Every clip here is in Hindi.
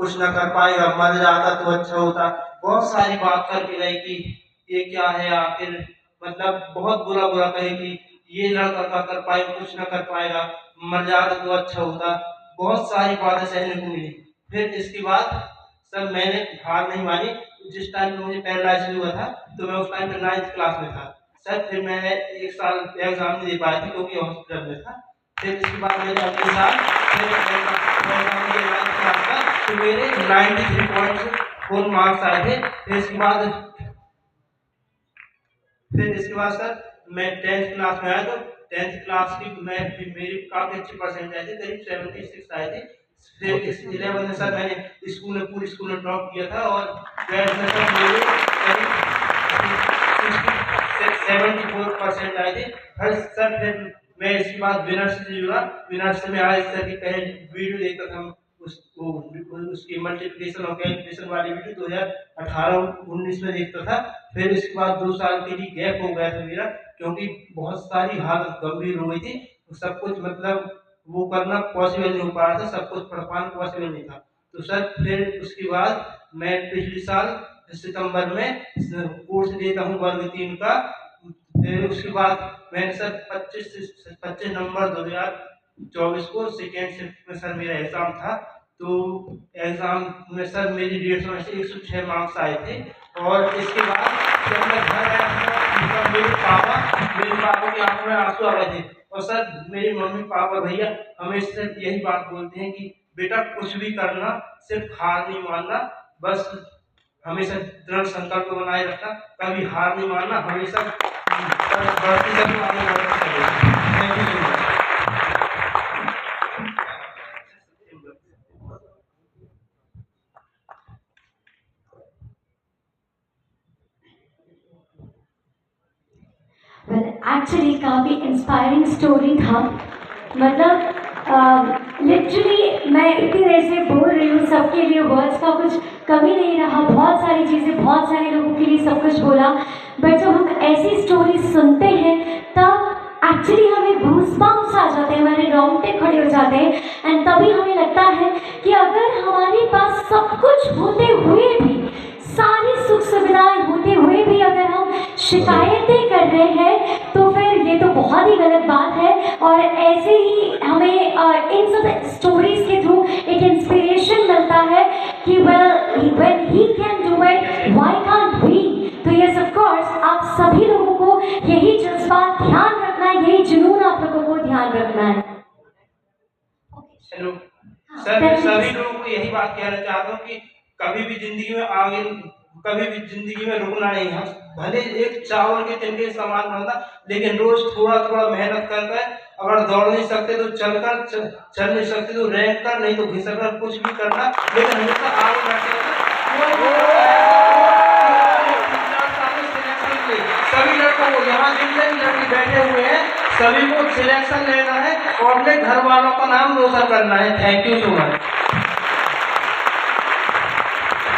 कुछ ना कर पाएगा, मर जाता तो अच्छा होता। बहुत सारी बात करके गई कि ये क्या है आखिर, मतलब बहुत बुरा बुरा कहे कि ये लड़का क्या कर पाएगा, कुछ ना कर पाएगा, मर जाता तो अच्छा होता। बहुत सारी बातें सहने को मिली। फिर इसके बाद सर मैंने हार नहीं मानी। जिस टाइम मुझे पैरालाइसिस हुआ था तो मैं उस टाइम पे 9th क्लास में था सर। फिर मैं एक साल एग्जाम नहीं दे पाया था क्योंकि हॉस्पिटल में था। फिर इसके बाद मैंने अगले साल फिर एग्जाम दिया 9th क्लास का, तो मेरे 93.4 मार्क्स आए थे। फिर इसके बाद सर मैं 10th क्लास में आया, तो 10th क्लास की मैं मेरी काफ़ी अच्छी परसेंट आए थे, करीब 76 आए थे। फिर इस 11 में सर मैंने पूरे स्कूल में टॉप किया था, और 12th में सर मेरे करीब 74% आए थे। फिर मैं इसके बाद विनर्स से जुड़ा। विनर्स से मैं आज सर की पहले वीडियो देखता था, उसकी मल्टीप्लिकेशन और कैलकुलेशन वाली वीडियो 2018-19 में देखता था। फिर इसके बाद 2 साल के लिए गैप हो गया था मेरा, क्योंकि बहुत सारी हालत गंभीर हो गई थी। सब कुछ मतलब वो करना पॉसिबल नहीं हो पा रहा था, सब कुछ पढ़ पाना पॉसिबल नहीं था। तो सर फिर उसके बाद मैं पिछले साल सितंबर में कोर्स देता हूँ वर्ग 3 का। फिर उसके बाद मैंने सर 25 नवंबर 2024 को सेकेंड शिफ्ट में सर मेरा एग्जाम था। तो एग्जाम में सर मेरी 150 में से 106 मार्क्स आए थे। और इसके बाद जब मैं घर आया था, मेरे पापा की आंखों में आंसू आ गए थे। और सर मेरे मम्मी पापा भैया हमेशा यही बात बोलते हैं कि बेटा कुछ भी करना, सिर्फ हार नहीं मानना, बस हमेशा दृढ़ संकल्प बनाए रखना, कभी हार नहीं मानना, हमेशा बढ़ती चलो, आगे बढ़ते चलो। Thank you so much. Actually काफ़ी इंस्पायरिंग स्टोरी था। मतलब लिटरली मैं इतनी देर से बोल रही हूँ, सबके लिए वर्ड्स का कुछ कमी नहीं रहा, बहुत सारी चीज़ें बहुत सारे लोगों के लिए सब कुछ बोला। बट जब हम ऐसी स्टोरी सुनते हैं तब एक्चुअली हमें गूज़बम्प्स आ जाते हैं, हमारे रोंगटे खड़े हो जाते हैं। एंड तभी हमें लगता है कि अगर हमारे पास सब कुछ होते हुए भी, सारी सुख सुविधाएं होते हुए भी अगर हम शिकायतें कर रहे हैं तो फिर ये तो बहुत ही गलत बात है। और ऐसे ही हमें इन सब स्टोरीज के थ्रू एक इंस्पिरेशन मिलता है कि when he can do it, why can't we. तो यस ऑफ कोर्स आप सभी लोगों को यही जज्बा ध्यान रखना है, यही जुनून आप लोगों को ध्यान रखना है। हेलो सर, मैं सभी लोगों को यही बात कहना चाहता हूँ कि कभी भी जिंदगी में रुकना नहीं है। भले एक चावल के तिनके समान बनना, लेकिन रोज थोड़ा थोड़ा मेहनत करके, अगर दौड़ नहीं सकते तो चल नहीं सकते तो रैंक कर, नहीं तो घिसक कर, कुछ भी करना, लेकिन हमेशा आगे बढ़ते रहना। सभी लड़कों को, यहाँ जितने भी लड़के बैठे हुए हैं सभी को सिलेक्शन लेना है और अपने घर वालों का नाम रोशन करना है। Thank you so much.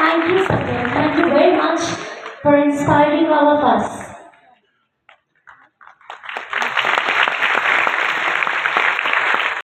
Thank you sir.